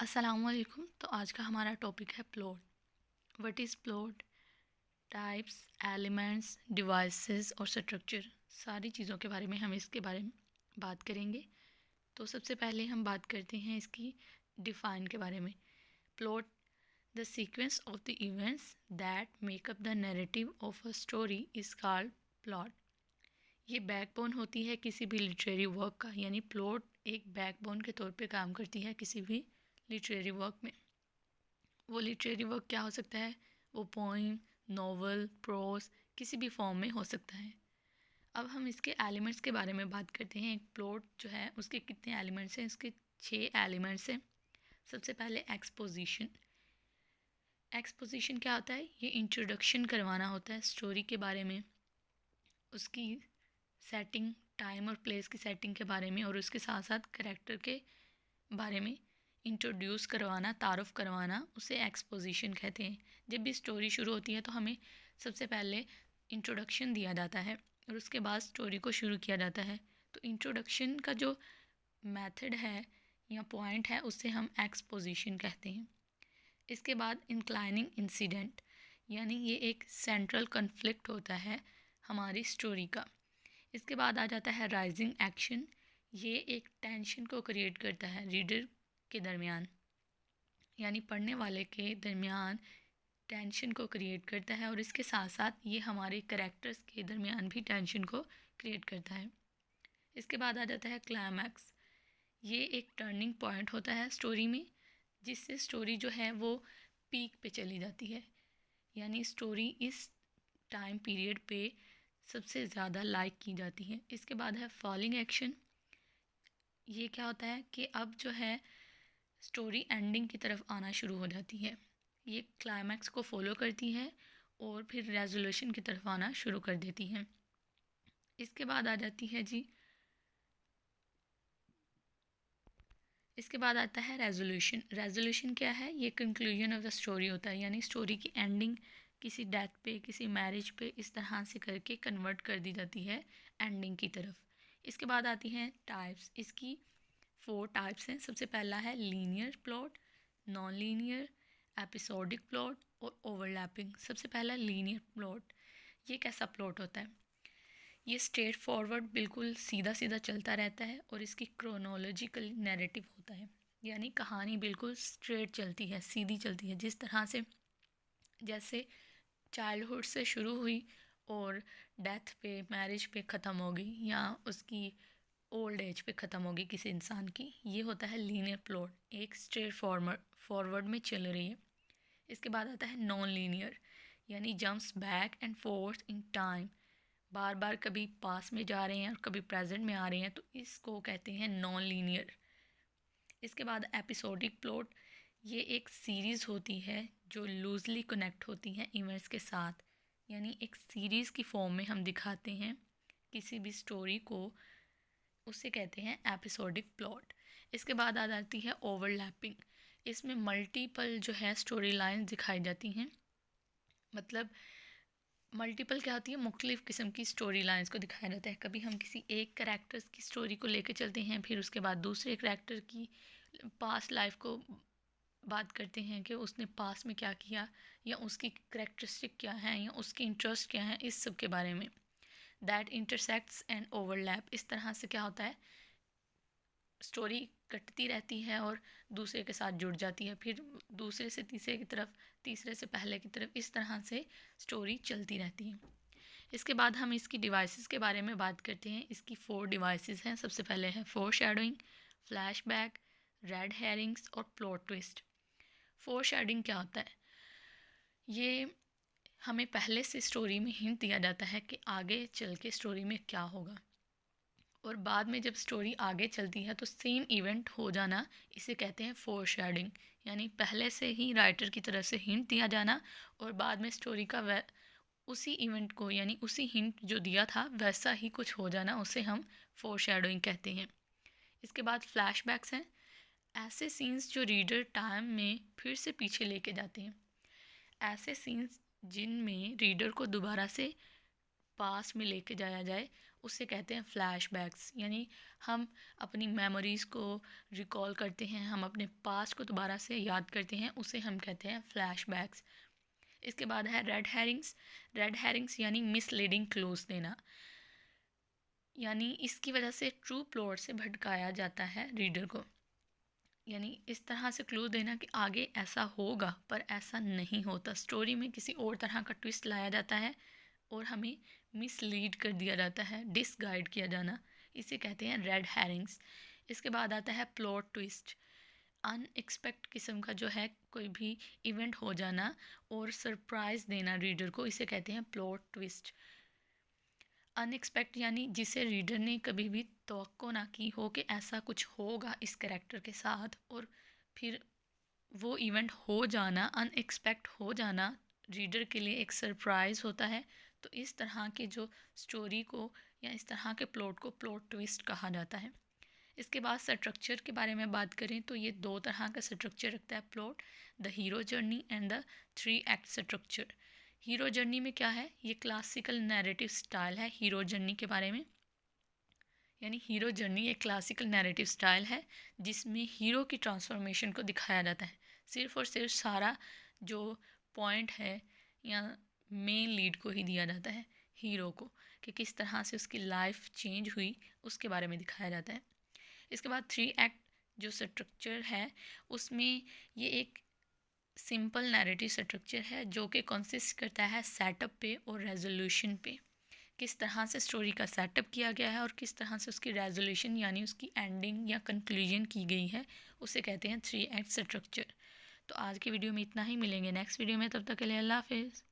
अस्सलामुअलैकुम। तो आज का हमारा टॉपिक है plot. What is plot? Types, elements, devices और स्ट्रक्चर, सारी चीज़ों के बारे में हम इसके बारे में बात करेंगे। तो सबसे पहले हम बात करते हैं इसकी डिफ़ाइन के बारे में। Plot, the sequence of the events that make up the narrative of a story is called plot. ये बैकबोन होती है किसी भी लिटरेरी वर्क का, यानी प्लॉट एक बैकबोन के तौर पे काम करती है किसी भी लिटरेरी वर्क में। वो लिटरेरी वर्क क्या हो सकता है? वो पोइम, नॉवल, प्रोज, किसी भी फॉर्म में हो सकता है। अब हम इसके एलिमेंट्स के बारे में बात करते हैं। एक प्लॉट जो है उसके कितने एलिमेंट्स हैं? इसके 6 एलिमेंट्स हैं। सबसे पहले एक्सपोजिशन। एक्सपोजिशन क्या होता है? ये इंट्रोडक्शन करवाना होता है स्टोरी के बारे में, उसकी सेटिंग, टाइम और प्लेस की सेटिंग के बारे में, और उसके साथ साथ करेक्टर के बारे में इंट्रोड्यूस करवाना, तारुफ करवाना, उसे एक्सपोजिशन कहते हैं। जब भी स्टोरी शुरू होती है तो हमें सबसे पहले इंट्रोडक्शन दिया जाता है और उसके बाद स्टोरी को शुरू किया जाता है। तो इंट्रोडक्शन का जो मेथड है या पॉइंट है उसे हम एक्सपोजिशन कहते हैं। इसके बाद इंक्लाइनिंग इंसिडेंट, यानी ये एक सेंट्रल कन्फ्लिक्ट होता है हमारी स्टोरी का। इसके बाद आ जाता है राइजिंग एक्शन। ये एक टेंशन को क्रिएट करता है रीडर के दरमियान, यानी पढ़ने वाले के दरमियान टेंशन को क्रिएट करता है, और इसके साथ साथ ये हमारे कैरेक्टर्स के दरमियान भी टेंशन को क्रिएट करता है। इसके बाद आ जाता है क्लाइमैक्स। ये एक टर्निंग पॉइंट होता है स्टोरी में, जिससे स्टोरी जो है वो पीक पे चली जाती है, यानी स्टोरी इस टाइम पीरियड पे सबसे ज़्यादा लाइक की जाती है। इसके बाद है फॉलिंग एक्शन। ये क्या होता है कि अब जो है स्टोरी एंडिंग की तरफ आना शुरू हो जाती है। ये क्लाइमैक्स को फॉलो करती है और फिर रेजोल्यूशन की तरफ आना शुरू कर देती है। इसके बाद आ जाती है जी, इसके बाद आता है रेजोल्यूशन। रेजोल्यूशन क्या है? ये कंक्लूजन ऑफ द स्टोरी होता है, यानी स्टोरी की एंडिंग किसी डेथ पे, किसी मैरिज पे, इस तरह से करके कन्वर्ट कर दी जाती है एंडिंग की तरफ। इसके बाद आती हैं टाइप्स। इसकी 4 टाइप्स हैं। सबसे पहला है linear plot, non linear, episodic plot और ओवरलैपिंग। सबसे पहला लीनियर प्लॉट। ये कैसा प्लॉट होता है? ये स्ट्रेट फॉरवर्ड, बिल्कुल सीधा सीधा चलता रहता है, और इसकी क्रोनोलॉजिकल नैरेटिव होता है, यानी कहानी बिल्कुल स्ट्रेट चलती है, सीधी चलती है, जिस तरह से जैसे चाइल्डहुड से शुरू हुई और डेथ पे, मैरिज पे ख़त्म होगी, या उसकी ओल्ड एज पे ख़त्म होगी किसी इंसान की। ये होता है लीनियर प्लॉट, एक स्ट्रेट फॉरवर्ड में चल रही है। इसके बाद आता है नॉन लीनियर, यानी jumps back and forth in time, बार बार कभी पास में जा रहे हैं और कभी प्रेजेंट में आ रहे हैं, तो इसको कहते हैं नॉन लीनियर। इसके बाद एपिसोडिक प्लॉट। ये एक सीरीज़ होती है जो लूजली कनेक्ट होती हैं इवेंट्स के साथ, यानी एक सीरीज़ की फॉर्म में हम दिखाते हैं किसी भी स्टोरी को, उसे कहते हैं एपिसोडिक प्लॉट। इसके बाद आ जाती है ओवरलैपिंग। इसमें मल्टीपल जो है स्टोरी लाइन्स दिखाई जाती हैं। मतलब मल्टीपल क्या होती है? मुख्तलिफ़ किस्म की स्टोरी लाइन्स को दिखाया जाता है। कभी हम किसी एक करैक्टर्स की स्टोरी को लेकर चलते हैं, फिर उसके बाद दूसरे करैक्टर की पास्ट लाइफ को बात करते हैं कि उसने पास्ट में क्या किया, या उसकी करैक्टरिस्टिक क्या है, या उसके इंटरेस्ट क्या हैं, इस सब के बारे में। That intersects and overlap. इस तरह से क्या होता है, स्टोरी कटती रहती है और दूसरे के साथ जुड़ जाती है, फिर दूसरे से तीसरे की तरफ, तीसरे से पहले की तरफ, इस तरह से स्टोरी चलती रहती है। इसके बाद हम इसकी डिवाइसेस के बारे में बात करते हैं। इसकी 4 डिवाइसेस हैं। सबसे पहले है फोरशैडोइंग, फ्लैशबैक, रेड हेरिंग्स और प्लॉट ट्विस्ट। फोरशैडोइंग क्या होता है? ये हमें पहले से स्टोरी में हिंट दिया जाता है कि आगे चल के स्टोरी में क्या होगा, और बाद में जब स्टोरी आगे चलती है तो सेम इवेंट हो जाना, इसे कहते हैं फोरशैडोइंग। यानी पहले से ही राइटर की तरफ से हिंट दिया जाना, और बाद में स्टोरी का उसी इवेंट को, यानी उसी हिंट जो दिया था वैसा ही कुछ हो जाना, उसे हम फोरशैडोइंग कहते हैं। इसके बाद फ्लैशबैक्स हैं। ऐसे सीन्स जो रीडर टाइम में फिर से पीछे लेके जाते हैं। ऐसे सीन्स जिनमें रीडर को दोबारा से पास में लेके जाया जाए उसे कहते हैं फ्लैशबैक्स। यानी हम अपनी मेमोरीज़ को रिकॉल करते हैं, हम अपने पास्ट को दोबारा से याद करते हैं, उसे हम कहते हैं फ्लैशबैक्स। इसके बाद है रेड हेरिंग्स। रेड हेरिंग्स यानी मिसलीडिंग क्लूज देना, यानी इसकी वजह से ट्रू प्लॉट से भटकाया जाता है रीडर को। यानी इस तरह से क्लू देना कि आगे ऐसा होगा पर ऐसा नहीं होता, स्टोरी में किसी और तरह का ट्विस्ट लाया जाता है और हमें मिसलीड कर दिया जाता है, डिसगाइड किया जाना, इसे कहते हैं रेड हेरिंग्स। इसके बाद आता है प्लॉट ट्विस्ट। अनएक्सपेक्ट किस्म का जो है कोई भी इवेंट हो जाना और सरप्राइज़ देना रीडर को, इसे कहते हैं प्लॉट ट्विस्ट। अनएक्सपेक्ट यानी जिसे रीडर ने कभी भी तवक्को ना की हो कि ऐसा कुछ होगा इस कैरेक्टर के साथ, और फिर वो इवेंट हो जाना, अनएक्सपेक्ट हो जाना रीडर के लिए एक सरप्राइज़ होता है। तो इस तरह के जो स्टोरी को या इस तरह के प्लॉट को प्लॉट ट्विस्ट कहा जाता है। इसके बाद स्ट्रक्चर के बारे में बात करें तो ये 2 तरह का स्ट्रक्चर रखता है plot, the hero journey and the 3 act structure. Hero journey में क्या है, ये क्लासिकल नैरेटिव स्टाइल है हीरो जर्नी के बारे में। यानी हीरो जर्नी एक क्लासिकल नैरेटिव स्टाइल है जिसमें हीरो की ट्रांसफॉर्मेशन को दिखाया जाता है। सिर्फ और सिर्फ सारा जो पॉइंट है या मेन लीड को ही दिया जाता है, हीरो को, कि किस तरह से उसकी लाइफ चेंज हुई उसके बारे में दिखाया जाता है। इसके बाद 3 एक्ट जो स्ट्रक्चर है उसमें ये एक सिंपल नैरेटिव स्ट्रक्चर है जो कि कंसिस्ट करता है सेटअप पे और रेजोल्यूशन पे। किस तरह से स्टोरी का सेटअप किया गया है और किस तरह से उसकी रेजोल्यूशन यानी उसकी एंडिंग या कंक्लूजन की गई है, उसे कहते हैं 3 एक्ट स्ट्रक्चर। तो आज की वीडियो में इतना ही, मिलेंगे नेक्स्ट वीडियो में, तब तक के लिए अल्लाह हाफिज़।